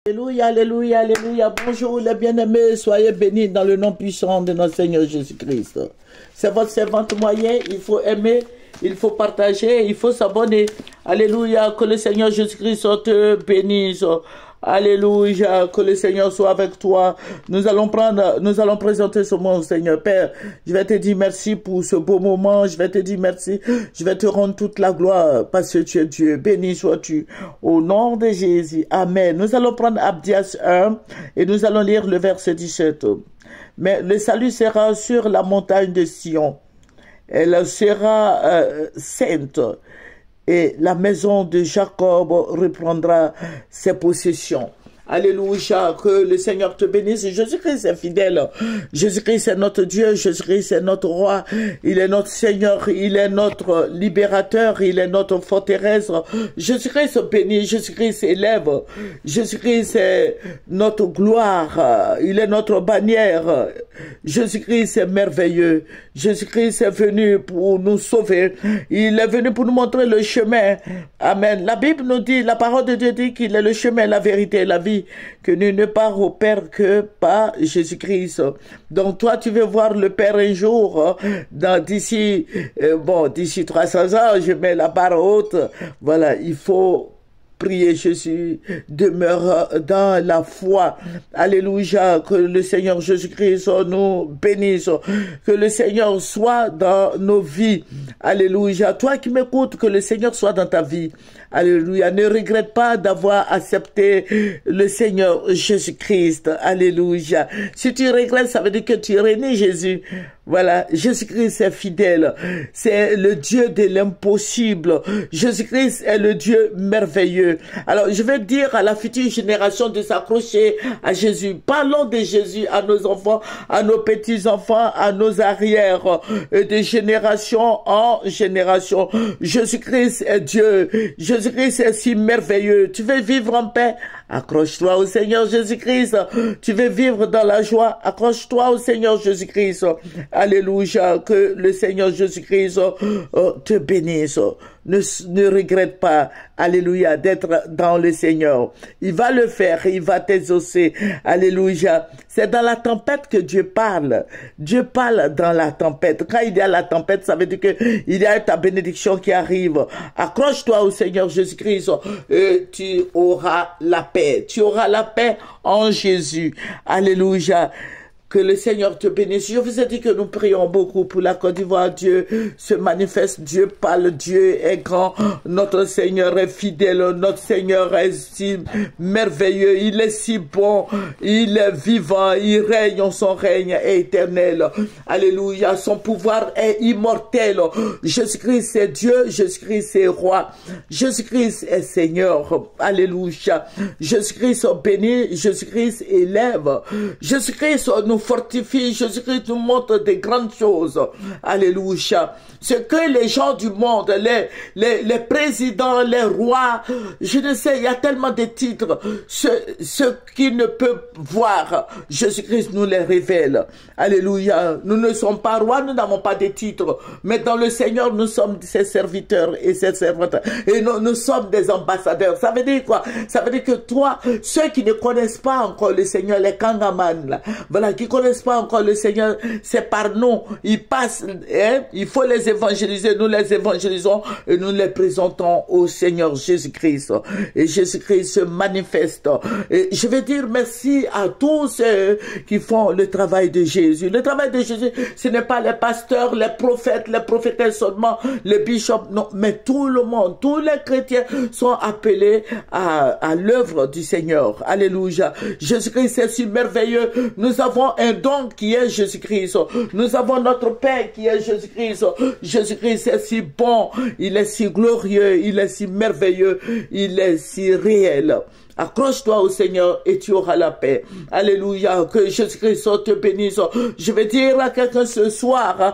Alléluia, alléluia, alléluia. Bonjour les bien-aimés, soyez bénis dans le nom puissant de notre Seigneur Jésus-Christ. C'est votre servante moyen, il faut aimer, il faut partager, il faut s'abonner. Alléluia, que le Seigneur Jésus-Christ te bénisse. Alléluia, que le Seigneur soit avec toi. Nous allons présenter ce mot, Seigneur. Père, je vais te dire merci pour ce beau moment. Je vais te dire merci. Je vais te rendre toute la gloire parce que tu es Dieu. Béni sois-tu. Au nom de Jésus. Amen. Nous allons prendre Abdias 1 et nous allons lire le verset 17. Mais le salut sera sur la montagne de Sion. Elle sera sainte. Et la maison de Jacob reprendra ses possessions. Alléluia, que le Seigneur te bénisse. Jésus-Christ est fidèle. Jésus-Christ est notre Dieu. Jésus-Christ est notre roi. Il est notre Seigneur. Il est notre libérateur. Il est notre forteresse. Jésus-Christ bénit. Jésus-Christ élève. Jésus-Christ est notre gloire. Il est notre bannière. Jésus-Christ est merveilleux. Jésus-Christ est venu pour nous sauver. Il est venu pour nous montrer le chemin. Amen. La Bible nous dit, la parole de Dieu dit qu'il est le chemin, la vérité et la vie, que nul ne part au Père que par Jésus-Christ. Donc toi, tu veux voir le Père un jour, d'ici 300 ans, je mets la barre haute. Voilà, il faut priez Jésus, demeure dans la foi. Alléluia, que le Seigneur Jésus-Christ nous bénisse, que le Seigneur soit dans nos vies. Alléluia, toi qui m'écoutes, que le Seigneur soit dans ta vie. Alléluia, ne regrette pas d'avoir accepté le Seigneur Jésus-Christ. Alléluia. Si tu regrettes, ça veut dire que tu renies Jésus. Voilà, Jésus-Christ est fidèle. C'est le Dieu de l'impossible. Jésus-Christ est le Dieu merveilleux. Alors, je vais dire à la future génération de s'accrocher à Jésus. Parlons de Jésus à nos enfants, à nos petits-enfants, à nos arrières, de génération en génération. Jésus-Christ est Dieu. Jésus-Christ est si merveilleux. Tu veux vivre en paix? Accroche-toi au Seigneur Jésus-Christ. Tu veux vivre dans la joie? Accroche-toi au Seigneur Jésus-Christ. Alléluia, que le Seigneur Jésus-Christ te bénisse. Ne regrette pas, alléluia, d'être dans le Seigneur. Il va le faire, il va t'exaucer. Alléluia. C'est dans la tempête que Dieu parle. Dieu parle dans la tempête. Quand il y a la tempête, ça veut dire qu'il y a ta bénédiction qui arrive. Accroche-toi au Seigneur Jésus-Christ et tu auras la paix. Tu auras la paix en Jésus. Alléluia. Que le Seigneur te bénisse. Je vous ai dit que nous prions beaucoup pour la Côte d'Ivoire. Dieu se manifeste, Dieu parle, Dieu est grand. Notre Seigneur est fidèle, notre Seigneur est si merveilleux, il est si bon, il est vivant, il règne, son règne est éternel. Alléluia, son pouvoir est immortel. Jésus-Christ est Dieu, Jésus-Christ est roi, Jésus-Christ est Seigneur. Alléluia. Jésus-Christ bénit, Jésus-Christ élève, Jésus-Christ nous fortifie, Jésus-Christ nous montre des grandes choses. Alléluia. Ce que les gens du monde, les présidents, les rois, je ne sais, il y a tellement de titres, ceux qui ne peuvent voir, Jésus-Christ nous les révèle. Alléluia. Nous ne sommes pas rois, nous n'avons pas de titres, mais dans le Seigneur, nous sommes ses serviteurs et ses servantes. Et nous sommes des ambassadeurs. Ça veut dire quoi? Ça veut dire que toi, ceux qui ne connaissent pas encore le Seigneur, les kangaman, là, voilà, qui connaissent pas encore le Seigneur, c'est par nous. Ils passent, hein? Il faut les évangéliser. Nous les évangélisons et nous les présentons au Seigneur Jésus-Christ. Et Jésus-Christ se manifeste. Et je vais dire merci à tous ceux qui font le travail de Jésus. Le travail de Jésus, ce n'est pas les pasteurs, les prophétesses seulement, les bishops, non, mais tout le monde, tous les chrétiens sont appelés à l'œuvre du Seigneur. Alléluia. Jésus-Christ est si merveilleux. Nous avons un don qui est Jésus-Christ. Nous avons notre Père qui est Jésus-Christ. Jésus-Christ est si bon, il est si glorieux, il est si merveilleux, il est si réel. Accroche-toi au Seigneur et tu auras la paix. Alléluia. Que Jésus-Christ te bénisse. Je vais dire à quelqu'un ce soir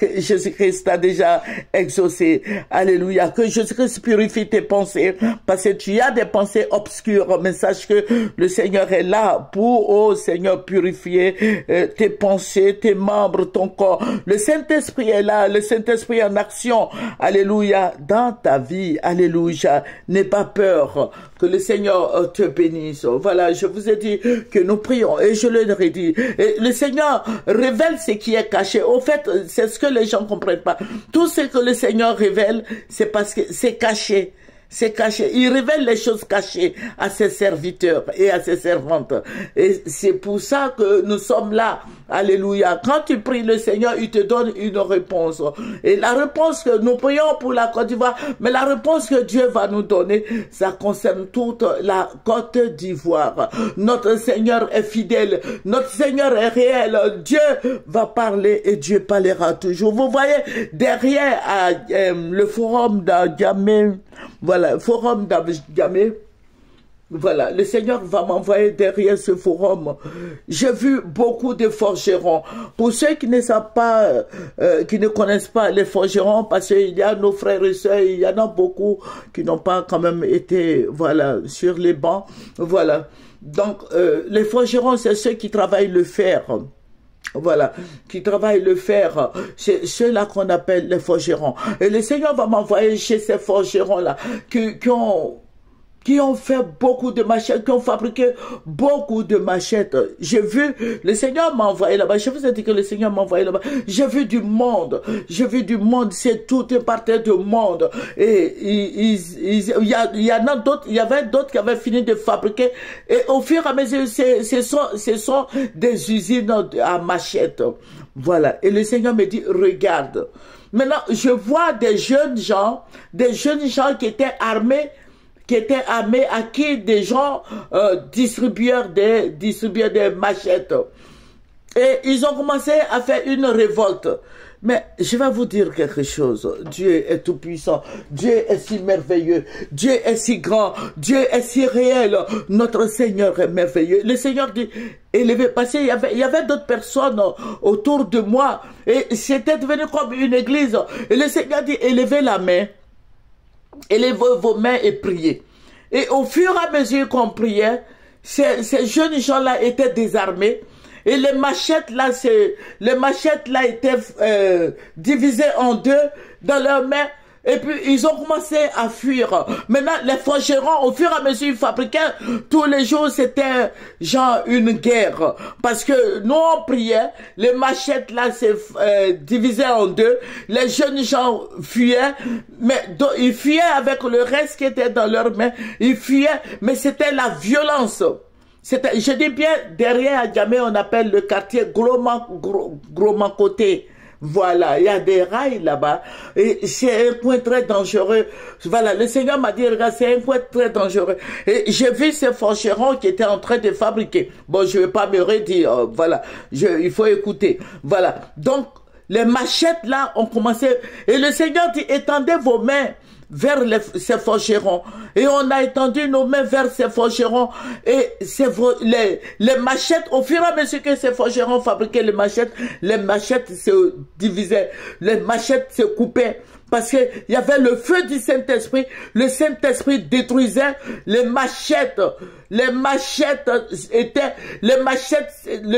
que Jésus-Christ t'a déjà exaucé. Alléluia. Que Jésus-Christ purifie tes pensées. Parce que tu as des pensées obscures. Mais sache que le Seigneur est là pour, oh Seigneur, purifier tes pensées, tes membres, ton corps. Le Saint-Esprit est là. Le Saint-Esprit est en action. Alléluia. Dans ta vie. Alléluia. N'aie pas peur. Que le Seigneur te bénisse. Voilà, je vous ai dit que nous prions et je le redis. Et le Seigneur révèle ce qui est caché. Au fait, c'est ce que les gens ne comprennent pas. Tout ce que le Seigneur révèle, c'est parce que c'est caché. C'est caché. Il révèle les choses cachées à ses serviteurs et à ses servantes. Et c'est pour ça que nous sommes là. Alléluia. Quand tu pries le Seigneur, il te donne une réponse. Et la réponse que nous prions pour la Côte d'Ivoire, mais la réponse que Dieu va nous donner, ça concerne toute la Côte d'Ivoire. Notre Seigneur est fidèle. Notre Seigneur est réel. Dieu va parler et Dieu parlera toujours. Vous voyez, derrière le forum d'Adjamé, voilà, forum d'Adjamé, voilà, le Seigneur va m'envoyer derrière ce forum. J'ai vu beaucoup de forgerons. Pour ceux qui ne savent pas, qui ne connaissent pas les forgerons, parce qu'il y a nos frères et sœurs, il y en a beaucoup qui n'ont pas quand même été, voilà, sur les bancs. Voilà. Donc, les forgerons, c'est ceux qui travaillent le fer. Voilà, qui travaillent le fer, c'est ceux-là qu'on appelle les forgerons. Et le Seigneur va m'envoyer chez ces forgerons-là qui ont fait beaucoup de machettes, qui ont fabriqué beaucoup de machettes. J'ai vu, le Seigneur m'a envoyé là-bas. Je vous ai dit que le Seigneur m'a envoyé là-bas. J'ai vu du monde. J'ai vu du monde. C'est tout un parterre de monde. Et il y en a d'autres, il y avait d'autres qui avaient fini de fabriquer. Et au fur et à mesure, ce sont des usines à machettes. Voilà. Et le Seigneur me dit, regarde. Maintenant, je vois des jeunes gens qui étaient armés, à qui des gens distribuèrent des machettes. Et ils ont commencé à faire une révolte. Mais je vais vous dire quelque chose. Dieu est tout puissant. Dieu est si merveilleux. Dieu est si grand. Dieu est si réel. Notre Seigneur est merveilleux. Le Seigneur dit, élevé, parce qu'il y avait d'autres personnes autour de moi. Et c'était devenu comme une église. Et le Seigneur dit, élevez la main. Élevez vos mains et priez. Et au fur et à mesure qu'on priait, ces jeunes gens-là étaient désarmés. Et les machettes là étaient divisées en deux dans leurs mains. Et puis, ils ont commencé à fuir. Maintenant, les forgerons, au fur et à mesure, ils fabriquaient. Tous les jours, c'était genre une guerre. Parce que nous, on priait. Les machettes, là, c'est divisé en deux. Les jeunes gens fuyaient. Mais ils fuyaient avec le reste qui était dans leurs mains. Ils fuyaient. Mais c'était la violence. Je dis bien, derrière Adjamé, on appelle le quartier Gros-Mancoté. Voilà, il y a des rails là-bas. Et c'est un point très dangereux. Voilà, le Seigneur m'a dit, regarde, c'est un point très dangereux. Et j'ai vu ces forgerons qui étaient en train de fabriquer. Bon, je ne vais pas me redire. Voilà, il faut écouter. Voilà. Donc, les machettes là ont commencé. Et le Seigneur dit, étendez vos mains vers ces forgerons. Et on a étendu nos mains vers ces forgerons. Et les machettes, au fur et à mesure que ces forgerons fabriquaient les machettes se divisaient. Les machettes se coupaient. Parce qu'il y avait le feu du Saint-Esprit. Le Saint-Esprit détruisait les machettes. Le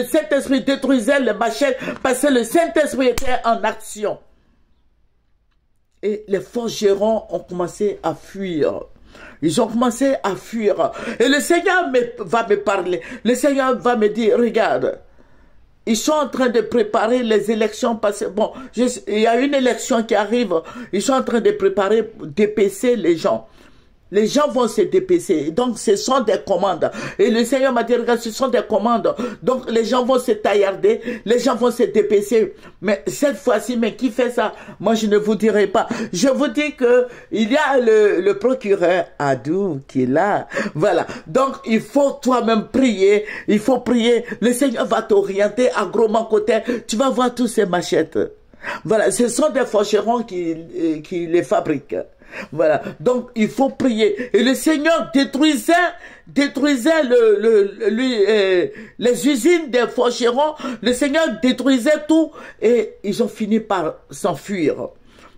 Saint-Esprit détruisait les machettes parce que le Saint-Esprit était en action. Et les forgerons ont commencé à fuir. Ils ont commencé à fuir. Et le Seigneur va me parler. Le Seigneur va me dire, regarde, ils sont en train de préparer les élections parce que, bon, il y a une élection qui arrive. Ils sont en train de préparer, d'épaisser les gens. Les gens vont se dépêcher. Donc, ce sont des commandes. Et le Seigneur m'a dit, regarde, ce sont des commandes. Donc, les gens vont se taillarder. Les gens vont se dépêcher. Mais cette fois-ci, mais qui fait ça? Moi, je ne vous dirai pas. Je vous dis que il y a le procureur Adou qui est là. Voilà. Donc, il faut toi-même prier. Il faut prier. Le Seigneur va t'orienter à Gros-Mancoté. Tu vas voir tous ces machettes. Voilà. Ce sont des forgerons qui les fabriquent. Voilà, donc il faut prier. Et le Seigneur détruisait les usines des forgerons. Le Seigneur détruisait tout et ils ont fini par s'enfuir.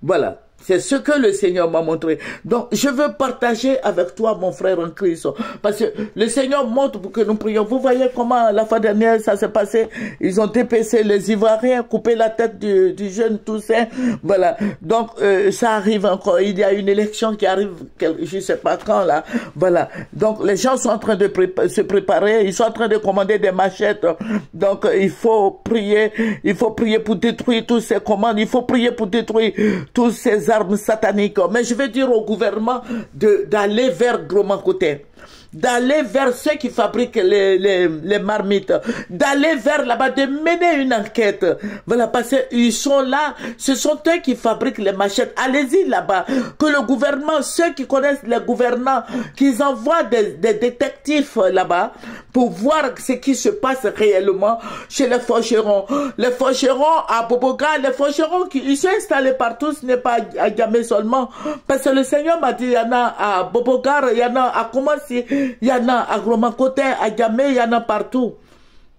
Voilà. C'est ce que le Seigneur m'a montré. Donc, je veux partager avec toi, mon frère en Christ. Parce que le Seigneur montre pour que nous prions. Vous voyez comment la fois dernière ça s'est passé. Ils ont dépecé les Ivoiriens, coupé la tête du jeune Toussaint. Voilà. Donc, ça arrive encore. Il y a une élection qui arrive, je ne sais pas quand là. Voilà. Donc, les gens sont en train de se préparer. Ils sont en train de commander des machettes. Donc, il faut prier. Il faut prier pour détruire toutes ces commandes. Il faut prier pour détruire tous ces armes sataniques. Mais je vais dire au gouvernement d'aller vers Gromancoté, d'aller vers ceux qui fabriquent les marmites, d'aller vers là-bas, de mener une enquête. Voilà, parce qu'ils sont là, ce sont eux qui fabriquent les machettes. Allez-y là-bas, que le gouvernement, ceux qui connaissent les gouvernants, qu'ils envoient des détectives là-bas pour voir ce qui se passe réellement chez les faucherons. Les faucherons à Boboga, les faucherons ils sont installés partout, ce n'est pas à Gamé seulement. Parce que le Seigneur m'a dit, il y en a à Bobogar, il y en a à Koumassi, il y en a à Gromancoté, à Gamé, il y en a partout.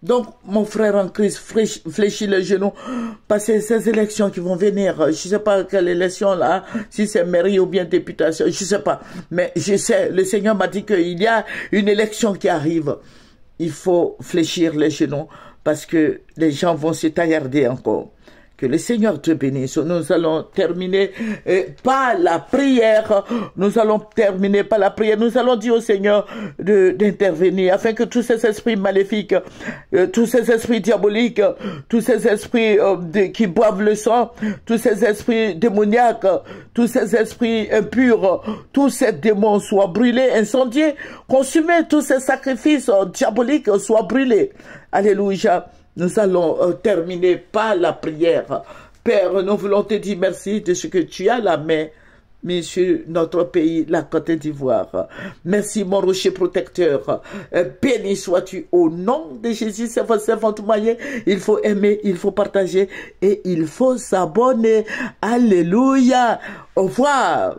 Donc, mon frère en Christ, fléchis les genoux, parce que ces élections qui vont venir, je ne sais pas quelle élection là, si c'est mairie ou bien députation, je ne sais pas. Mais je sais, le Seigneur m'a dit qu'il y a une élection qui arrive. Il faut fléchir les genoux, parce que les gens vont se taillarder encore. Que le Seigneur te bénisse. Nous allons terminer par la prière. Nous allons terminer par la prière. Nous allons dire au Seigneur d'intervenir afin que tous ces esprits maléfiques, tous ces esprits diaboliques, tous ces esprits qui boivent le sang, tous ces esprits démoniaques, tous ces esprits impurs, tous ces démons soient brûlés, incendiés, consumés, tous ces sacrifices diaboliques soient brûlés. Alléluia. Nous allons terminer par la prière. Père, nous voulons te dire merci de ce que tu as la main mis sur notre pays, la Côte d'Ivoire. Merci, mon rocher protecteur. Béni sois-tu au nom de Jésus. C'est votre moyen. Il faut aimer, il faut partager et il faut s'abonner. Alléluia. Au revoir.